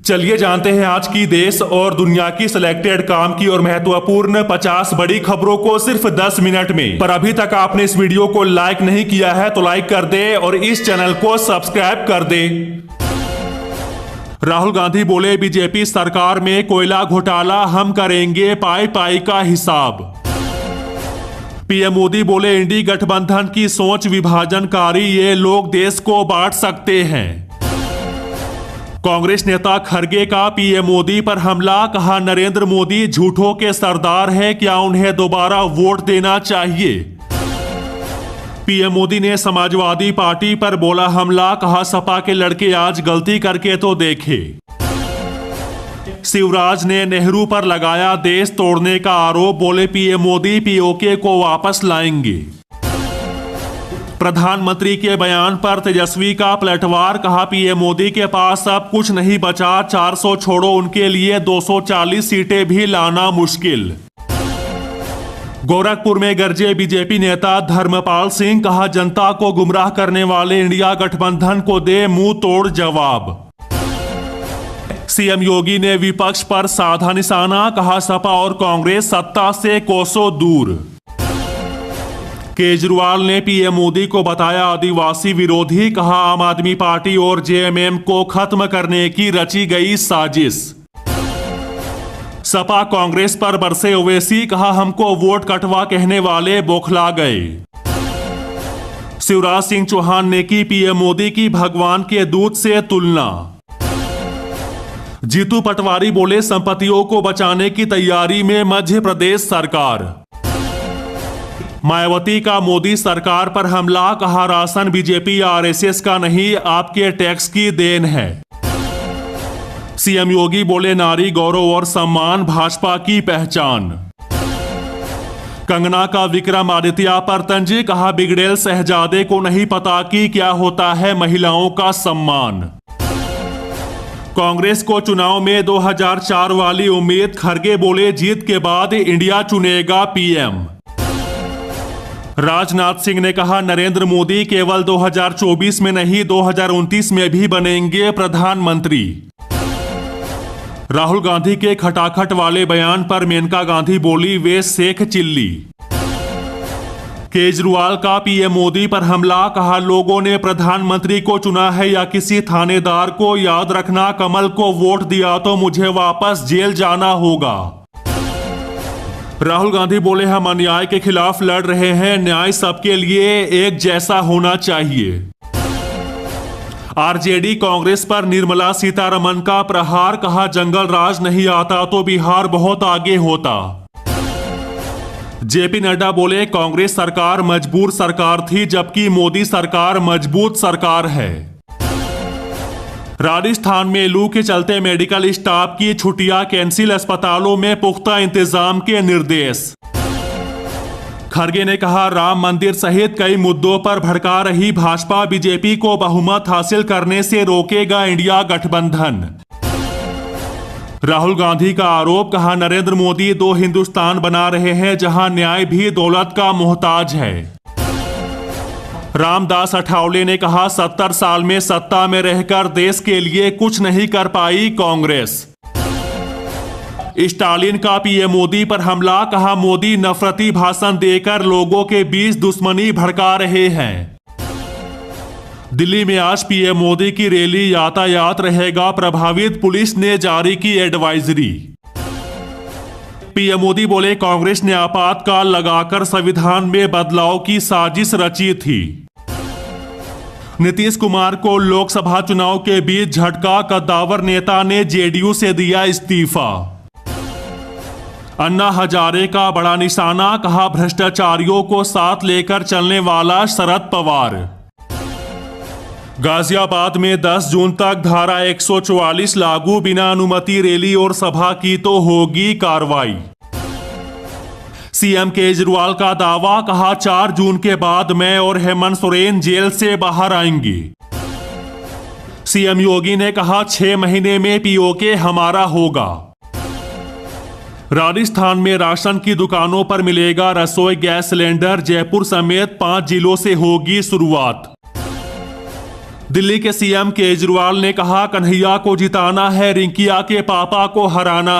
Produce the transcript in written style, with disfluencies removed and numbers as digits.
चलिए जानते हैं आज की देश और दुनिया की सिलेक्टेड काम की और महत्वपूर्ण 50 बड़ी खबरों को सिर्फ 10 मिनट में। पर अभी तक आपने इस वीडियो को लाइक नहीं किया है तो लाइक कर दे और इस चैनल को सब्सक्राइब कर दे। राहुल गांधी बोले, बीजेपी सरकार में कोयला घोटाला हम करेंगे पाई पाई का हिसाब। पीएम मोदी बोले, इंडी गठबंधन की सोच विभाजनकारी, ये लोग देश को बांट सकते हैं। कांग्रेस नेता खड़गे का पीएम मोदी पर हमला, कहा नरेंद्र मोदी झूठों के सरदार हैं, क्या उन्हें दोबारा वोट देना चाहिए। पीएम मोदी ने समाजवादी पार्टी पर बोला हमला, कहा सपा के लड़के आज गलती करके तो देखे। शिवराज ने नेहरू पर लगाया देश तोड़ने का आरोप, बोले पीएम मोदी पीओके को वापस लाएंगे। प्रधानमंत्री के बयान पर तेजस्वी का पलटवार, कहा पीएम मोदी के पास अब कुछ नहीं बचा, 400 छोड़ो उनके लिए 240 सीटें भी लाना मुश्किल। गोरखपुर में गरजे बीजेपी नेता धर्मपाल सिंह, कहा जनता को गुमराह करने वाले इंडिया गठबंधन को दे मुंह तोड़ जवाब। सीएम योगी ने विपक्ष पर साधा निशाना, कहा सपा और कांग्रेस सत्ता से कोसों दूर। केजरीवाल ने पीएम मोदी को बताया आदिवासी विरोधी, कहा आम आदमी पार्टी और जेएमएम को खत्म करने की रची गई साजिश। सपा कांग्रेस पर बरसे ओवैसी, कहा हमको वोट कटवा कहने वाले बौखला गए। शिवराज सिंह चौहान ने की पीएम मोदी की भगवान के दूत से तुलना। जीतू पटवारी बोले, संपत्तियों को बचाने की तैयारी में मध्य प्रदेश सरकार। मायावती का मोदी सरकार पर हमला, कहा राशन बीजेपी आरएसएस का नहीं आपके टैक्स की देन है। सीएम योगी बोले नारी गौरव और सम्मान भाजपा की पहचान। कंगना का विक्रमादित्य पर तंज, कहा बिगड़ेल शहजादे को नहीं पता कि क्या होता है महिलाओं का सम्मान। कांग्रेस को चुनाव में 2004 वाली उम्मीद, खड़गे बोले जीत के बाद इंडिया चुनेगा पीएम। राजनाथ सिंह ने कहा नरेंद्र मोदी केवल 2024 में नहीं 2029 में भी बनेंगे प्रधानमंत्री। राहुल गांधी के खटाखट वाले बयान पर मेनका गांधी बोली वे शेख चिल्ली। केजरीवाल का पीएम मोदी पर हमला, कहा लोगों ने प्रधानमंत्री को चुना है या किसी थानेदार को, याद रखना कमल को वोट दिया तो मुझे वापस जेल जाना होगा। राहुल गांधी बोले हम अन्याय के खिलाफ लड़ रहे हैं, न्याय सबके लिए एक जैसा होना चाहिए। आरजेडी कांग्रेस पर निर्मला सीतारमण का प्रहार, कहा जंगल राज नहीं आता तो बिहार बहुत आगे होता। जेपी नड्डा बोले कांग्रेस सरकार मजबूर सरकार थी जबकि मोदी सरकार मजबूत सरकार है। राजस्थान में लू के चलते मेडिकल स्टाफ की छुट्टियां कैंसिल, अस्पतालों में पुख्ता इंतजाम के निर्देश। खड़गे ने कहा राम मंदिर सहित कई मुद्दों पर भड़का रही भाजपा बीजेपी को बहुमत हासिल करने से रोकेगा इंडिया गठबंधन। राहुल गांधी का आरोप, कहा नरेंद्र मोदी दो हिंदुस्तान बना रहे हैं जहां न्याय भी दौलत का मोहताज है। रामदास अठावले ने कहा 70 साल में सत्ता में रहकर देश के लिए कुछ नहीं कर पाई कांग्रेस। स्टालिन का पीएम मोदी पर हमला, कहा मोदी नफरती भाषण देकर लोगों के बीच दुश्मनी भड़का रहे हैं। दिल्ली में आज पीएम मोदी की रैली, यातायात रहेगा प्रभावित, पुलिस ने जारी की एडवाइजरी। पीएम मोदी बोले कांग्रेस ने आपातकाल लगाकर संविधान में बदलाव की साजिश रची थी। नीतीश कुमार को लोकसभा चुनाव के बीच झटका, कद्दावर नेता ने जेडीयू से दिया इस्तीफा। अन्ना हजारे का बड़ा निशाना, कहा भ्रष्टाचारियों को साथ लेकर चलने वाला शरद पवार। गाजियाबाद में 10 जून तक धारा 144 लागू, बिना अनुमति रैली और सभा की तो होगी कार्रवाई। सीएम केजरीवाल का दावा, कहा 4 जून के बाद मैं और हेमंत सोरेन जेल से बाहर आएंगे। सीएम योगी ने कहा 6 महीने में पीओके हमारा होगा। राजस्थान में राशन की दुकानों पर मिलेगा रसोई गैस सिलेंडर, जयपुर समेत 5 जिलों से होगी शुरुआत। दिल्ली के सीएम केजरीवाल ने कहा, कन्हैया को जिताना है, रिंकिया के पापा को हराना है।